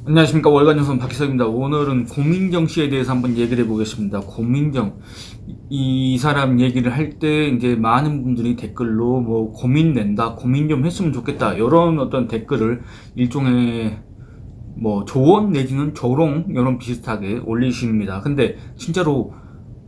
안녕하십니까. 월간조선 박희석입니다. 오늘은 고민정 씨에 대해서 한번 얘기를 해보겠습니다. 고민정. 이 사람 얘기를 할 때 이제 많은 분들이 댓글로 뭐 고민 낸다, 고민 좀 했으면 좋겠다, 이런 어떤 댓글을 일종의 뭐 조언 내지는 조롱, 이런 비슷하게 올리십니다. 근데 진짜로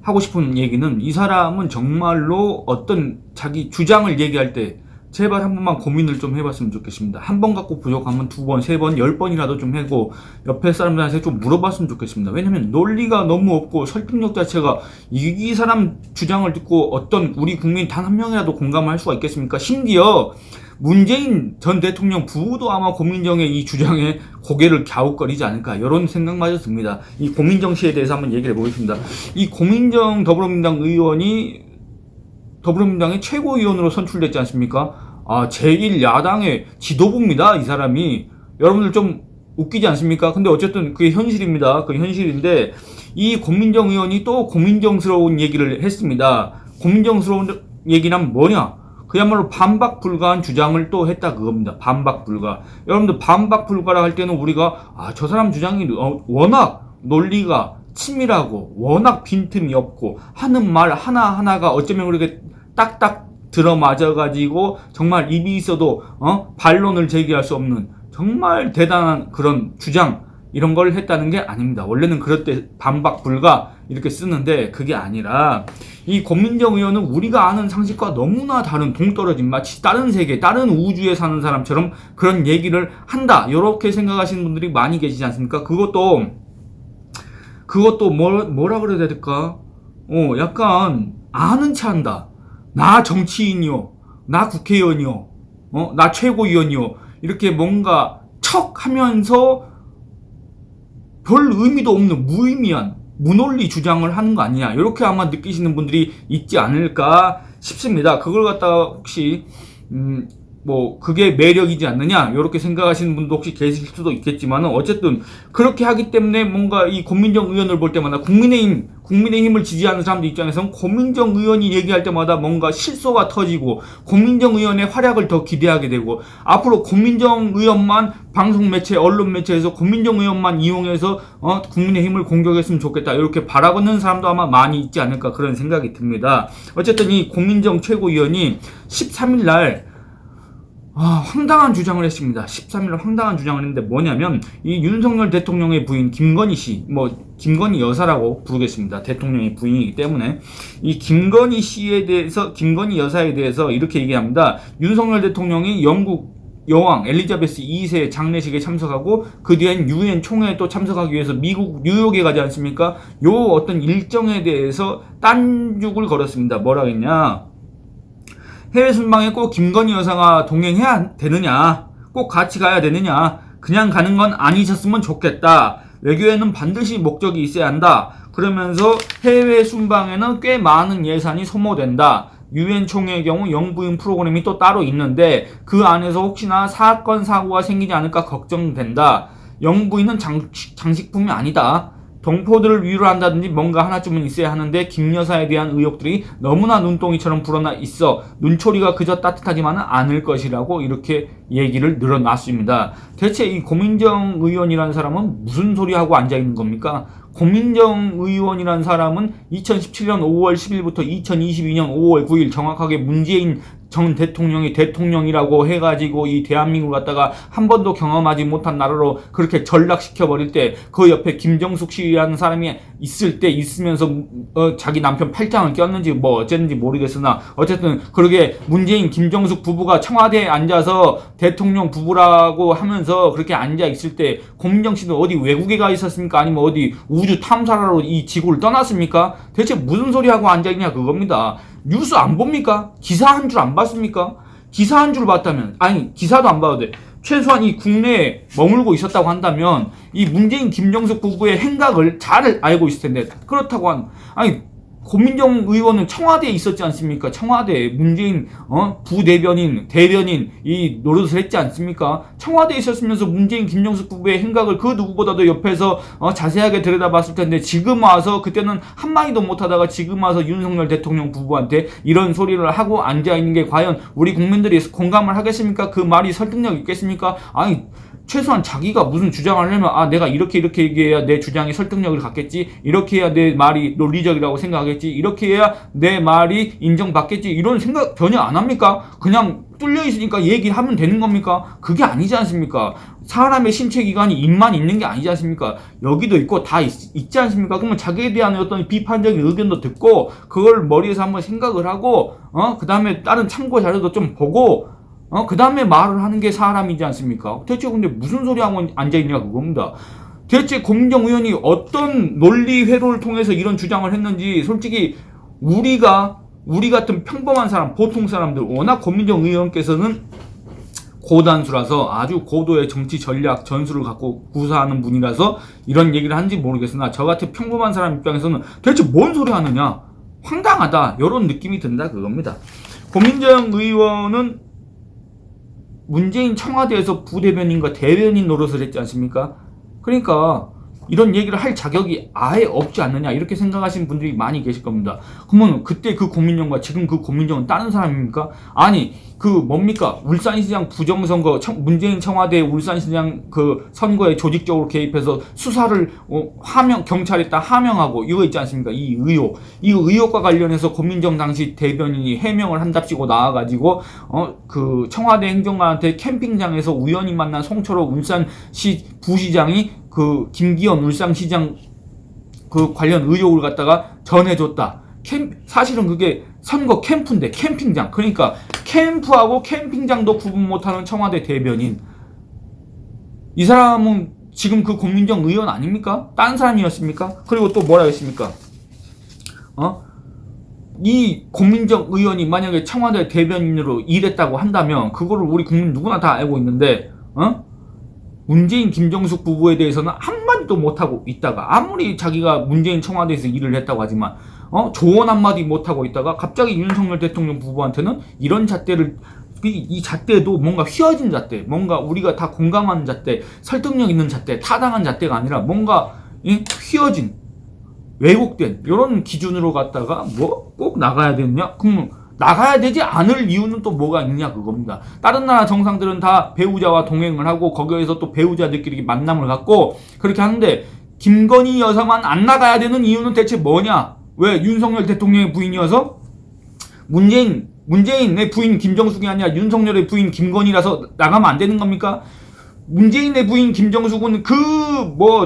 하고 싶은 얘기는, 이 사람은 정말로 어떤 자기 주장을 얘기할 때 제발 한 번만 고민을 좀 해봤으면 좋겠습니다. 한 번 갖고 부족하면 두 번, 세 번, 10번이라도 좀 하고 옆에 사람들한테 좀 물어봤으면 좋겠습니다. 왜냐면 논리가 너무 없고 설득력 자체가, 이 사람 주장을 듣고 어떤 우리 국민 단 한 명이라도 공감할 수가 있겠습니까? 심지어 문재인 전 대통령 부부도 아마 고민정의 이 주장에 고개를 갸웃거리지 않을까, 이런 생각마저 듭니다. 이 고민정 씨에 대해서 한번 얘기를 해보겠습니다. 이 고민정 더불어민주당 의원이 더불어민주당의 최고위원으로 선출됐지 않습니까? 제1야당의 지도부입니다, 이 사람이. 여러분들 좀 웃기지 않습니까? 근데 어쨌든 그게 현실입니다. 그게 현실인데, 이 고민정 의원이 또 고민정스러운 얘기를 했습니다. 고민정스러운 얘기는 뭐냐? 그야말로 반박 불가한 주장을 또 했다, 그겁니다. 반박 불가. 여러분들, 반박 불가라 할 때는 우리가 저 사람 주장이 워낙 논리가 치밀하고 워낙 빈틈이 없고 하는 말 하나하나가 어쩌면 그렇게 딱딱 들어맞아가지고 정말 입이 있어도 반론을 제기할 수 없는 정말 대단한 그런 주장, 이런 걸 했다는 게 아닙니다. 원래는 그럴 때 반박 불가 이렇게 쓰는데, 그게 아니라 이 고민정 의원은 우리가 아는 상식과 너무나 다른, 동떨어진, 마치 다른 세계, 다른 우주에 사는 사람처럼 그런 얘기를 한다, 이렇게 생각하시는 분들이 많이 계시지 않습니까? 그것도 뭐라 그래야 될까? 약간 아는 체 한다. 나 정치인이요, 나 국회의원이요, 나 최고위원이요, 이렇게 뭔가 척 하면서 별 의미도 없는 무의미한 무논리 주장을 하는 거 아니냐, 이렇게 아마 느끼시는 분들이 있지 않을까 싶습니다. 그걸 갖다가 혹시 뭐 그게 매력이지 않느냐, 이렇게 생각하시는 분도 혹시 계실 수도 있겠지만은, 어쨌든 그렇게 하기 때문에 뭔가 이 고민정 의원을 볼 때마다 국민의힘을 지지하는 사람들 입장에서는 고민정 의원이 얘기할 때마다 뭔가 실소가 터지고 고민정 의원의 활약을 더 기대하게 되고, 앞으로 고민정 의원만 방송 매체, 언론 매체에서 고민정 의원만 이용해서 국민의힘을 공격했으면 좋겠다, 이렇게 바라보는 사람도 아마 많이 있지 않을까, 그런 생각이 듭니다. 어쨌든 이 고민정 최고위원이 13일날 황당한 주장을 했습니다. 13일 황당한 주장을 했는데, 뭐냐면 이 윤석열 대통령의 부인 김건희 씨, 김건희 여사라고 부르겠습니다. 대통령의 부인이기 때문에 이 김건희 씨에 대해서, 김건희 여사에 대해서 이렇게 얘기합니다. 윤석열 대통령이 영국 여왕 엘리자베스 2세 장례식에 참석하고 그 뒤엔 유엔 총회에 또 참석하기 위해서 미국 뉴욕에 가지 않습니까? 요 어떤 일정에 대해서 딴죽을 걸었습니다. 뭐라 했냐? 해외 순방에 꼭 김건희 여사가 동행해야 되느냐? 꼭 같이 가야 되느냐? 그냥 가는 건 아니셨으면 좋겠다. 외교에는 반드시 목적이 있어야 한다. 그러면서 해외 순방에는 꽤 많은 예산이 소모된다. 유엔 총회의 경우 영부인 프로그램이 또 따로 있는데 그 안에서 혹시나 사건 사고가 생기지 않을까 걱정된다. 영부인은 장식품이 아니다. 동포들을 위로를 한다든지 뭔가 하나쯤은 있어야 하는데 김 여사에 대한 의혹들이 너무나 눈덩이처럼 불어나 있어 눈초리가 그저 따뜻하지만은 않을 것이라고 이렇게 얘기를 늘어놨습니다. 대체 이 고민정 의원이라는 사람은 무슨 소리 하고 앉아있는 겁니까? 고민정 의원이라는 사람은 2017년 5월 10일부터 2022년 5월 9일 정확하게 문재인 전 대통령이 대통령이라고 해가지고 이 대한민국을 갖다가 한 번도 경험하지 못한 나라로 그렇게 전락시켜버릴 때, 그 옆에 김정숙 씨라는 사람이 있으면서 자기 남편 팔짱을 꼈는지 뭐 어쨌는지 모르겠으나, 어쨌든 그렇게 문재인 김정숙 부부가 청와대에 앉아서 대통령 부부라고 하면서 그렇게 앉아있을 때 고민정 씨는 어디 외국에 가 있었습니까? 아니면 어디 우주 탐사하러 이 지구를 떠났습니까? 대체 무슨 소리 하고 앉아있냐, 그겁니다. 뉴스 안 봅니까? 기사 한 줄 안 봤습니까? 기사 한 줄 봤다면, 아니 기사도 안 봐도 돼. 최소한 이 국내에 머물고 있었다고 한다면 이 문재인 김정숙 부부의 행각을 잘 알고 있을 텐데, 그렇다고 아니 고민정 의원은 청와대에 있었지 않습니까? 청와대에 문재인 부대변인, 대변인 이 노릇을 했지 않습니까? 청와대에 있었으면서 문재인 김정숙 부부의 행각을 그 누구보다도 옆에서 자세하게 들여다봤을 텐데, 지금 와서, 그때는 한마디도 못하다가 지금 와서 윤석열 대통령 부부한테 이런 소리를 하고 앉아있는 게 과연 우리 국민들이 공감을 하겠습니까? 그 말이 설득력 있겠습니까? 아니 최소한 자기가 무슨 주장을 하려면 내가 이렇게 얘기해야 내 주장이 설득력을 갖겠지, 이렇게 해야 내 말이 논리적이라고 생각하겠지, 이렇게 해야 내 말이 인정받겠지, 이런 생각 전혀 안 합니까? 그냥 뚫려 있으니까 얘기하면 되는 겁니까? 그게 아니지 않습니까? 사람의 신체 기관이 입만 있는 게 아니지 않습니까? 여기도 있고 다 있지 않습니까? 그러면 자기에 대한 어떤 비판적인 의견도 듣고 그걸 머리에서 한번 생각을 하고 그 다음에 다른 참고 자료도 좀 보고 그 다음에 말을 하는 게 사람이지 않습니까? 대체 근데 무슨 소리 하고 앉아있냐 그겁니다. 대체 고민정 의원이 어떤 논리 회로를 통해서 이런 주장을 했는지 솔직히 우리 같은 평범한 사람, 보통 사람들, 워낙 고민정 의원께서는 고단수라서 아주 고도의 정치 전략 전술을 갖고 구사하는 분이라서 이런 얘기를 하는지 모르겠으나 저 같은 평범한 사람 입장에서는 대체 뭔 소리 하느냐, 황당하다, 이런 느낌이 든다 그겁니다. 고민정 의원은 문재인 청와대에서 부대변인과 대변인 노릇을 했지 않습니까? 그러니까 이런 얘기를 할 자격이 아예 없지 않느냐 이렇게 생각하시는 분들이 많이 계실 겁니다. 그러면 그때 그 고민정과 지금 그 고민정은 다른 사람입니까? 아니 그 뭡니까? 울산시장 부정선거, 문재인 청와대 울산시장 그 선거에 조직적으로 개입해서 수사를 경찰에다 하명하고 이거 있지 않습니까? 이 의혹과 관련해서 고민정 당시 대변인이 해명을 한답시고 나와가지고 그 청와대 행정관한테 캠핑장에서 우연히 만난 송철호 울산시 부시장이 그 김기현 울산시장 그 관련 의혹을 갖다가 전해줬다. 사실은 그게 선거 캠프인데 캠핑장, 그러니까 캠프하고 캠핑장도 구분 못하는 청와대 대변인, 이 사람은 지금 그 고민정 의원 아닙니까? 딴 사람이었습니까? 그리고 또 뭐라 했습니까? 이 고민정 의원이 만약에 청와대 대변인으로 일했다고 한다면 그거를 우리 국민 누구나 다 알고 있는데 문재인 김정숙 부부에 대해서는 한마디도 못하고 있다가, 아무리 자기가 문재인 청와대에서 일을 했다고 하지만 조언 한마디 못하고 있다가 갑자기 윤석열 대통령 부부한테는 이런 잣대를, 이 잣대도 뭔가 휘어진 잣대, 뭔가 우리가 다 공감하는 잣대, 설득력 있는 잣대, 타당한 잣대가 아니라 뭔가 휘어진, 왜곡된 이런 기준으로 갖다가 뭐 꼭 나가야 되느냐? 그럼 나가야 되지 않을 이유는 또 뭐가 있냐 그겁니다. 다른 나라 정상들은 다 배우자와 동행을 하고 거기에서 또 배우자들끼리 만남을 갖고 그렇게 하는데 김건희 여사만 안 나가야 되는 이유는 대체 뭐냐? 왜? 윤석열 대통령의 부인이어서? 문재인의 부인 김정숙이 아니라 윤석열의 부인 김건희라서 나가면 안 되는 겁니까? 문재인의 부인 김정숙은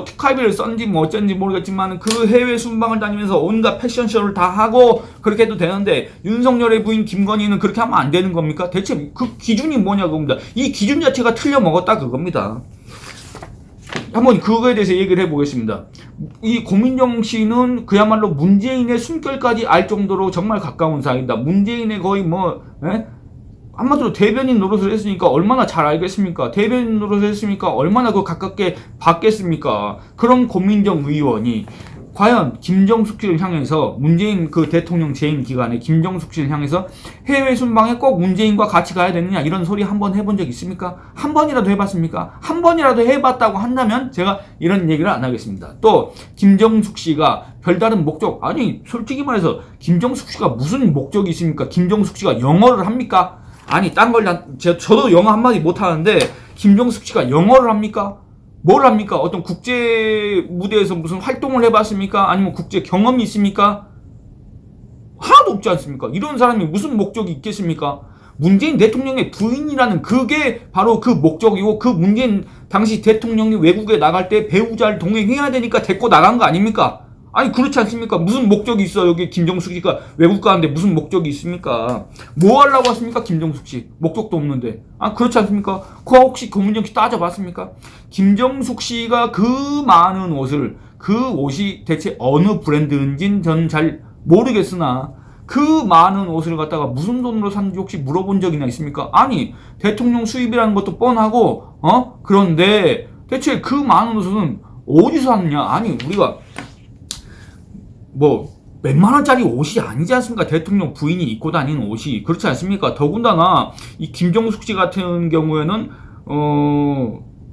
특활비를 썼는지 뭐 어쩐지 모르겠지만 그 해외 순방을 다니면서 온갖 패션쇼를 다 하고 그렇게 해도 되는데 윤석열의 부인 김건희는 그렇게 하면 안 되는 겁니까? 대체 그 기준이 뭐냐 그겁니다. 이 기준 자체가 틀려 먹었다 그겁니다. 한번 그거에 대해서 얘기를 해보겠습니다. 이 고민정 씨는 그야말로 문재인의 숨결까지 알 정도로 정말 가까운 사이다. 문재인의 거의 한마디로 대변인 노릇을 했으니까 얼마나 잘 알겠습니까? 대변인 노릇을 했으니까 얼마나 그 가깝게 봤겠습니까? 그런 고민정 의원이 과연 김정숙 씨를 향해서, 문재인 그 대통령 재임 기간에 김정숙 씨를 향해서 해외 순방에 꼭 문재인과 같이 가야 되느냐 이런 소리 한번 해본 적 있습니까? 한 번이라도 해봤습니까? 한 번이라도 해봤다고 한다면 제가 이런 얘기를 안 하겠습니다. 또 김정숙 씨가 별다른 목적, 아니 솔직히 말해서 김정숙 씨가 무슨 목적이 있습니까? 김정숙 씨가 영어를 합니까? 아니 딴 걸 저도 영어 한마디 못하는데 김정숙 씨가 영어를 합니까? 뭘 합니까? 어떤 국제 무대에서 무슨 활동을 해봤습니까? 아니면 국제 경험이 있습니까? 하나도 없지 않습니까? 이런 사람이 무슨 목적이 있겠습니까? 문재인 대통령의 부인이라는 그게 바로 그 목적이고, 그 문재인 당시 대통령이 외국에 나갈 때 배우자를 동행해야 되니까 데리고 나간 거 아닙니까? 아니 그렇지 않습니까? 무슨 목적이 있어? 여기 김정숙 씨가 외국 가는데 무슨 목적이 있습니까? 뭐 하려고 왔습니까? 김정숙 씨 목적도 없는데. 그렇지 않습니까? 그거 혹시 고민정 씨 따져봤습니까? 김정숙 씨가 그 많은 옷을, 그 옷이 대체 어느 브랜드인지는 저는 잘 모르겠으나 그 많은 옷을 갖다가 무슨 돈으로 샀는지 혹시 물어본 적이나 있습니까? 아니 대통령 수입이라는 것도 뻔하고 그런데 대체 그 많은 옷은 어디서 샀느냐? 아니 우리가 몇만 원짜리 옷이 아니지 않습니까? 대통령 부인이 입고 다니는 옷이. 그렇지 않습니까? 더군다나 이 김정숙 씨 같은 경우에는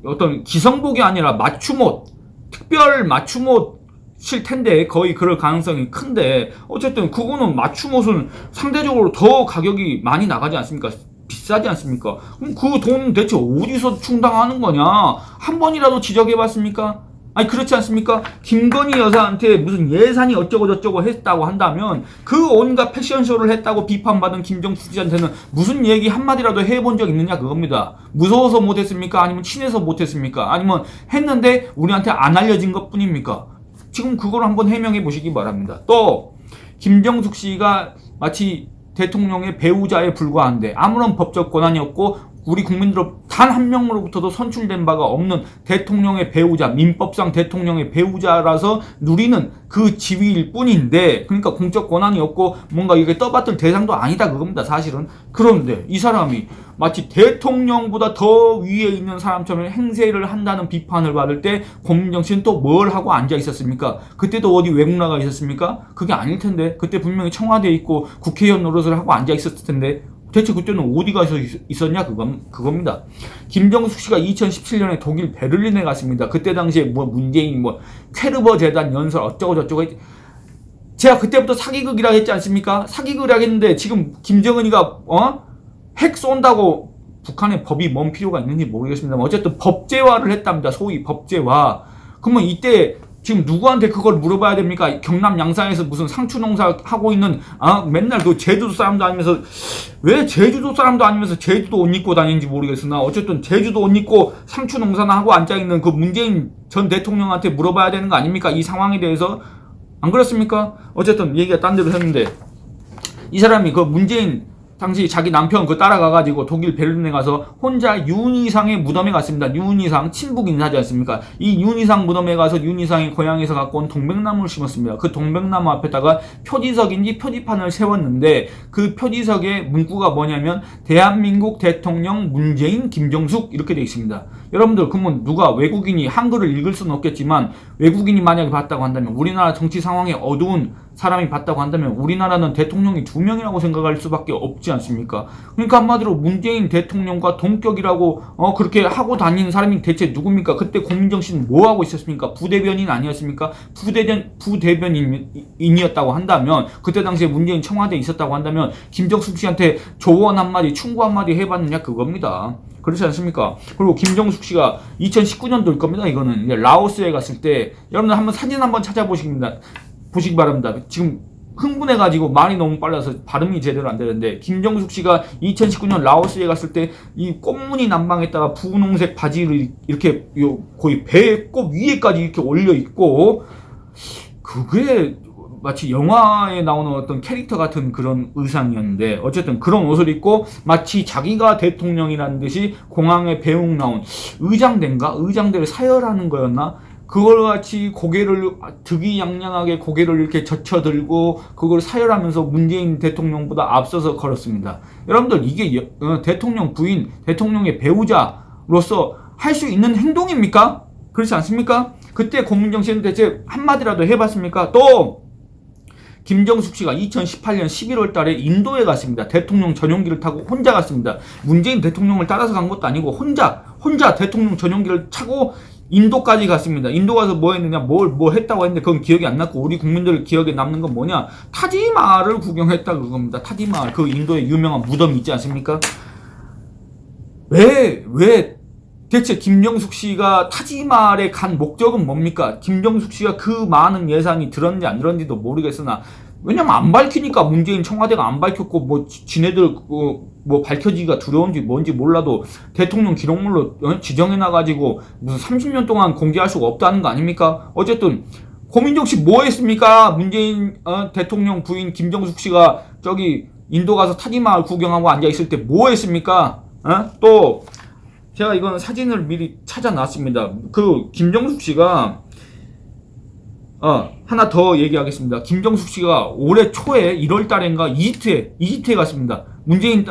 어떤 기성복이 아니라 맞춤옷, 특별 맞춤옷일 텐데 거의 그럴 가능성이 큰데, 어쨌든 그거는 맞춤옷은 상대적으로 더 가격이 많이 나가지 않습니까? 비싸지 않습니까? 그럼 그 돈 대체 어디서 충당하는 거냐? 한 번이라도 지적해봤습니까? 아니 그렇지 않습니까? 김건희 여사한테 무슨 예산이 어쩌고 저쩌고 했다고 한다면 그 온갖 패션쇼를 했다고 비판받은 김정숙 씨한테는 무슨 얘기 한마디라도 해본 적 있느냐 그겁니다. 무서워서 못했습니까? 아니면 친해서 못했습니까? 아니면 했는데 우리한테 안 알려진 것 뿐입니까? 지금 그걸 한번 해명해 보시기 바랍니다. 또 김정숙 씨가 마치 대통령의 배우자에 불과한데 아무런 법적 권한이 없고 우리 국민들 단 한 명으로부터도 선출된 바가 없는 대통령의 배우자, 민법상 대통령의 배우자라서 누리는 그 지위일 뿐인데, 그러니까 공적 권한이 없고 뭔가 이게 떠받들 대상도 아니다 그겁니다 사실은. 그런데 이 사람이 마치 대통령보다 더 위에 있는 사람처럼 행세를 한다는 비판을 받을 때 고민정 씨는 또 뭘 하고 앉아 있었습니까? 그때도 어디 외국 나가 있었습니까? 그게 아닐 텐데. 그때 분명히 청와대에 있고 국회의원 노릇을 하고 앉아 있었을 텐데 대체 그때는 어디 가서 있었냐 그겁니다. 김정숙 씨가 2017년에 독일 베를린에 갔습니다. 그때 당시에 뭐 문재인 뭐 퀘르버 재단 연설 어쩌고 저쩌고 제가 그때부터 사기극이라 했지 않습니까? 사기극이라 했는데 지금 김정은이가 핵 쏜다고 북한의 법이 뭔 필요가 있는지 모르겠습니다만 어쨌든 법제화를 했답니다. 소위 법제화. 그러면 이때 지금 누구한테 그걸 물어봐야 됩니까? 경남 양산에서 무슨 상추 농사 하고 있는 맨날 그 제주도 사람도 아니면서 왜 제주도 사람도 아니면서 제주도 옷 입고 다니는지 모르겠으나 어쨌든 제주도 옷 입고 상추 농사나 하고 앉아 있는 그 문재인 전 대통령한테 물어봐야 되는 거 아닙니까? 이 상황에 대해서 안 그렇습니까? 어쨌든 얘기가 딴 데로 했는데 이 사람이 그 문재인 당시 자기 남편 그 따라가가지고 독일 베를린에 가서 혼자 윤희상의 무덤에 갔습니다. 윤희상 친북 인사지 않습니까? 이 윤희상 무덤에 가서 윤희상이 고향에서 갖고 온 동백나무를 심었습니다. 그 동백나무 앞에다가 표지석인지 표지판을 세웠는데 그 표지석의 문구가 뭐냐면 대한민국 대통령 문재인 김정숙 이렇게 되어 있습니다. 여러분들 그러면 누가 외국인이 한글을 읽을 수는 없겠지만 외국인이 만약에 봤다고 한다면 우리나라 정치 상황에 어두운 사람이 봤다고 한다면 우리나라는 대통령이 2명이라고 생각할 수밖에 없지 않습니까? 그러니까 한마디로 문재인 대통령과 동격이라고 그렇게 하고 다니는 사람이 대체 누굽니까? 그때 고민정 씨는 뭐 하고 있었습니까? 부대변인 아니었습니까? 부대변인이었다고 한다면 그때 당시에 문재인 청와대에 있었다고 한다면 김정숙 씨한테 조언 한마디 충고 한마디 해봤느냐 그겁니다. 그렇지 않습니까? 그리고 김정숙 씨가 2019년도일 겁니다. 이거는 이제 라오스에 갔을 때 여러분들 한번 사진 한번 보시기 바랍니다. 지금 흥분해가지고 말이 너무 빨라서 발음이 제대로 안 되는데 김정숙 씨가 2019년 라오스에 갔을 때 이 꽃무늬 남방에다가 분홍색 바지를 이렇게 거의 배꼽 위에까지 이렇게 올려 입고 그게 마치 영화에 나오는 어떤 캐릭터 같은 그런 의상이었는데 어쨌든 그런 옷을 입고 마치 자기가 대통령이라는 듯이 공항에 배웅 나온 의장대를 사열하는 거였나? 그걸 같이 고개를 득이양양하게 고개를 이렇게 젖혀들고 그걸 사열하면서 문재인 대통령보다 앞서서 걸었습니다. 여러분들 이게 대통령 부인, 대통령의 배우자로서 할 수 있는 행동입니까? 그렇지 않습니까? 그때 고민정 씨는 대체 한마디라도 해봤습니까? 또 김정숙 씨가 2018년 11월 달에 인도에 갔습니다. 대통령 전용기를 타고 혼자 갔습니다. 문재인 대통령을 따라서 간 것도 아니고 혼자 대통령 전용기를 타고 인도까지 갔습니다. 인도 가서 뭐 했느냐, 뭘 했다고 했는데 그건 기억이 안 났고 우리 국민들 기억에 남는 건 뭐냐? 타지마할을 구경했다 그겁니다. 타지마할 그 인도의 유명한 무덤이 있지 않습니까? 왜 대체 김정숙 씨가 타지마할에 간 목적은 뭡니까? 김정숙 씨가 그 많은 예산이 들었는지 안 들었는지도 모르겠으나 왜냐면 안 밝히니까 문재인 청와대가 안 밝혔고 뭐 지네들 뭐 밝혀지기가 두려운지 뭔지 몰라도 대통령 기록물로 지정해놔가지고 무슨 30년 동안 공개할 수가 없다는 거 아닙니까? 어쨌든 고민정 씨 뭐 했습니까? 문재인 대통령 부인 김정숙 씨가 저기 인도 가서 타지마할 구경하고 앉아있을 때 뭐 했습니까? 또 제가 이건 사진을 미리 찾아놨습니다. 그 김정숙 씨가 하나 더 얘기하겠습니다. 김정숙 씨가 올해 초에 1월 달인가 이집트에 갔습니다. 문재인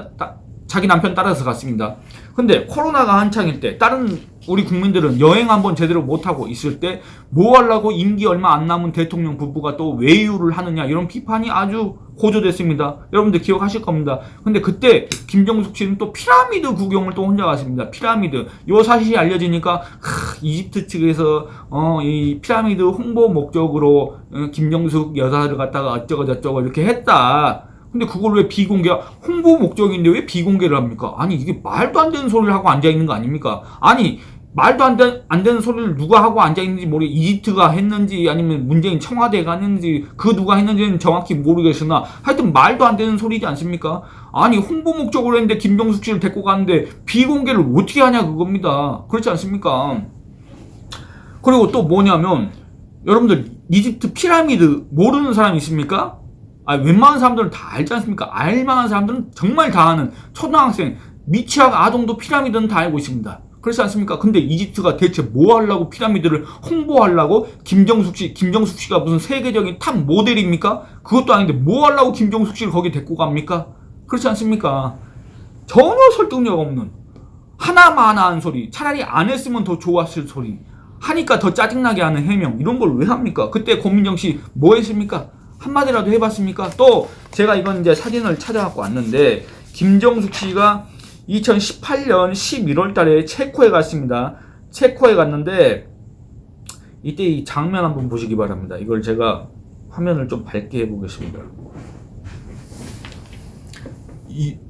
자기 남편 따라서 갔습니다. 근데 코로나가 한창일 때 다른 우리 국민들은 여행 한번 제대로 못하고 있을 때 뭐 하려고 임기 얼마 안 남은 대통령 부부가 또 외유를 하느냐 이런 비판이 아주 고조됐습니다. 여러분들 기억하실 겁니다. 근데 그때 김정숙 씨는 또 피라미드 구경을 또 혼자 갔습니다. 피라미드 요 사실이 알려지니까 이집트 측에서 이 피라미드 홍보 목적으로 김정숙 여사를 갖다가 어쩌고 저쩌고 이렇게 했다. 근데 그걸 왜 홍보 목적인데 왜 비공개를 합니까? 아니, 이게 말도 안 되는 소리를 하고 앉아있는 거 아닙니까? 아니, 말도 안 되는 소리를 누가 하고 앉아있는지 이집트가 했는지 아니면 문재인 청와대가 했는지 그 누가 했는지는 정확히 모르겠으나 하여튼 말도 안 되는 소리지 않습니까? 아니, 홍보 목적으로 했는데 김정숙 씨를 데리고 가는데 비공개를 어떻게 하냐 그겁니다. 그렇지 않습니까? 그리고 또 뭐냐면 여러분들 이집트 피라미드 모르는 사람 있습니까? 웬만한 사람들은 다 알지 않습니까? 알만한 사람들은 정말 다 아는 초등학생, 미취학 아동도 피라미드는 다 알고 있습니다. 그렇지 않습니까? 근데 이집트가 대체 뭐 하려고 피라미드를 홍보하려고 김정숙 씨가 무슨 세계적인 탑 모델입니까? 그것도 아닌데 뭐 하려고 김정숙 씨를 거기 데리고 갑니까? 그렇지 않습니까? 전혀 설득력 없는 하나마나한 소리, 차라리 안 했으면 더 좋았을 소리, 하니까 더 짜증나게 하는 해명, 이런 걸 왜 합니까? 그때 고민정 씨 뭐 했습니까? 한마디라도 해봤습니까? 또 제가 이건 이제 사진을 찾아갖고 왔는데 김정숙 씨가 2018년 11월 달에 체코에 갔습니다. 체코에 갔는데 이때 이 장면 한번 보시기 바랍니다. 이걸 제가 화면을 좀 밝게 해보겠습니다.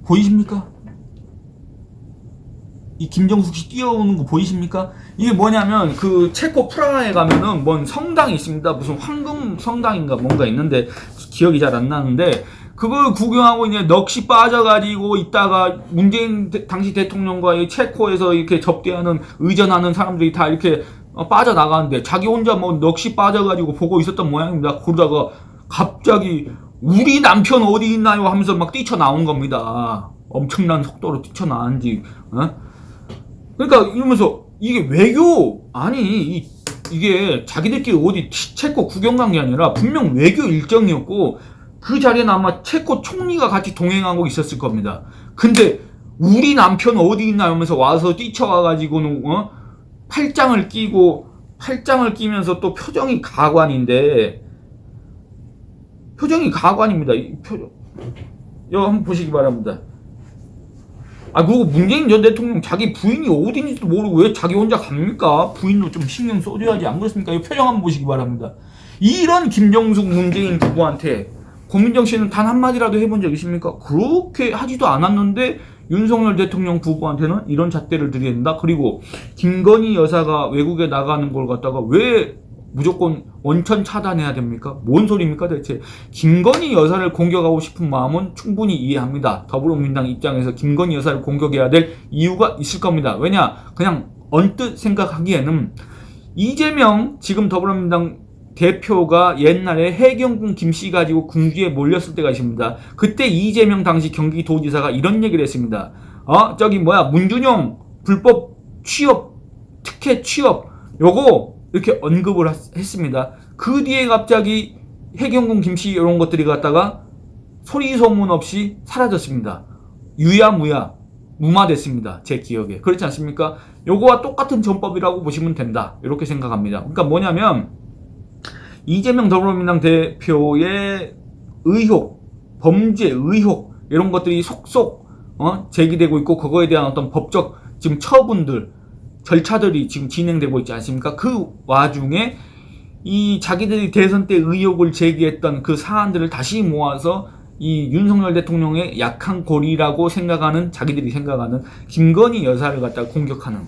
보이십니까? 이 김정숙 씨 뛰어오는 거 보이십니까? 이게 뭐냐면 그 체코 프라하에 가면은 뭔 성당이 있습니다. 무슨 황금 성당인가 뭔가 있는데 기억이 잘 안 나는데 그걸 구경하고 이제 넋이 빠져가지고 있다가 문재인 당시 대통령과 체코에서 이렇게 접대하는 의전하는 사람들이 다 이렇게 빠져나가는데 자기 혼자 뭐 넋이 빠져가지고 보고 있었던 모양입니다. 그러다가 갑자기 우리 남편 어디 있나요 하면서 막 뛰쳐나온 겁니다. 엄청난 속도로 뛰쳐나왔는지. 그러니까 이러면서 이게 외교 아니 이게 자기들끼리 어디 체코 구경 간 게 아니라 분명 외교 일정이었고 그 자리에는 아마 체코 총리가 같이 동행하고 있었을 겁니다. 근데 우리 남편 어디 있나 하면서 와서 뛰쳐와가지고는 팔짱을 끼면서 또 표정이 가관인데 표정이 가관입니다. 이 표정 이거 한번 보시기 바랍니다. 그리고 문재인 전 대통령 자기 부인이 어딘지도 모르고 왜 자기 혼자 갑니까? 부인도 좀 신경 써줘야지 안 그렇습니까? 이 표정 한번 보시기 바랍니다. 이런 김정숙 문재인 부부한테 고민정 씨는 단 한마디라도 해본 적 있습니까? 그렇게 하지도 않았는데 윤석열 대통령 부부한테는 이런 잣대를 들이댄다. 그리고 김건희 여사가 외국에 나가는 걸 갖다가 왜 무조건 원천 차단해야 됩니까? 뭔 소리입니까 대체? 김건희 여사를 공격하고 싶은 마음은 충분히 이해합니다. 더불어민주당 입장에서 김건희 여사를 공격해야 될 이유가 있을 겁니다. 왜냐? 그냥 언뜻 생각하기에는 이재명 지금 더불어민주당 대표가 옛날에 해경군 김씨 가지고 궁지에 몰렸을 때가 있습니다. 그때 이재명 당시 경기도지사가 이런 얘기를 했습니다. 문준용 불법 취업, 특혜 취업 요거 이렇게 언급을 했습니다. 그 뒤에 갑자기 해경군 김씨 이런 것들이 갖다가 소리 소문 없이 사라졌습니다. 유야무야 무마됐습니다. 제 기억에. 그렇지 않습니까? 요거와 똑같은 전법이라고 보시면 된다. 이렇게 생각합니다. 그러니까 뭐냐면 이재명 더불어민주당 대표의 의혹, 범죄 의혹 이런 것들이 속속 제기되고 있고 그거에 대한 어떤 법적 지금 처분들 절차들이 지금 진행되고 있지 않습니까? 그 와중에 이 자기들이 대선 때 의혹을 제기했던 그 사안들을 다시 모아서 이 윤석열 대통령의 약한 고리라고 생각하는 자기들이 생각하는 김건희 여사를 갖다가 공격하는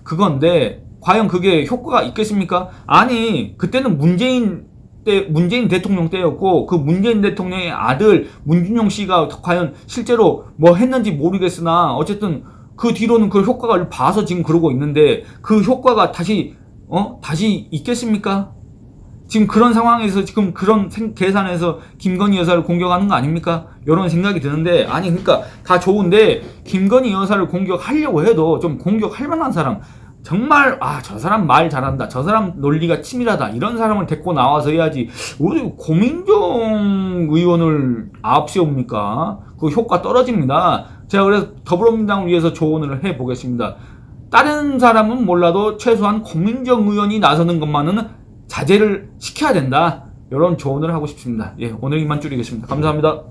그건데 과연 그게 효과가 있겠습니까? 아니 그때는 문재인 대통령 때였고 그 문재인 대통령의 아들 문준용 씨가 과연 실제로 뭐 했는지 모르겠으나 어쨌든 그 뒤로는 그 효과를 봐서 지금 그러고 있는데 그 효과가 다시 있겠습니까? 지금 그런 상황에서 지금 그런 계산에서 김건희 여사를 공격하는 거 아닙니까? 이런 생각이 드는데 아니 그러니까 다 좋은데 김건희 여사를 공격하려고 해도 좀 공격할 만한 사람 정말 저 사람 말 잘한다 저 사람 논리가 치밀하다 이런 사람을 데리고 나와서 해야지 우리 고민정 의원을 앞세웁니까? 그 효과 떨어집니다. 제가 그래서 더불어민주당을 위해서 조언을 해보겠습니다. 다른 사람은 몰라도 최소한 고민정 의원이 나서는 것만은 자제를 시켜야 된다. 이런 조언을 하고 싶습니다. 오늘 이만 줄이겠습니다. 감사합니다.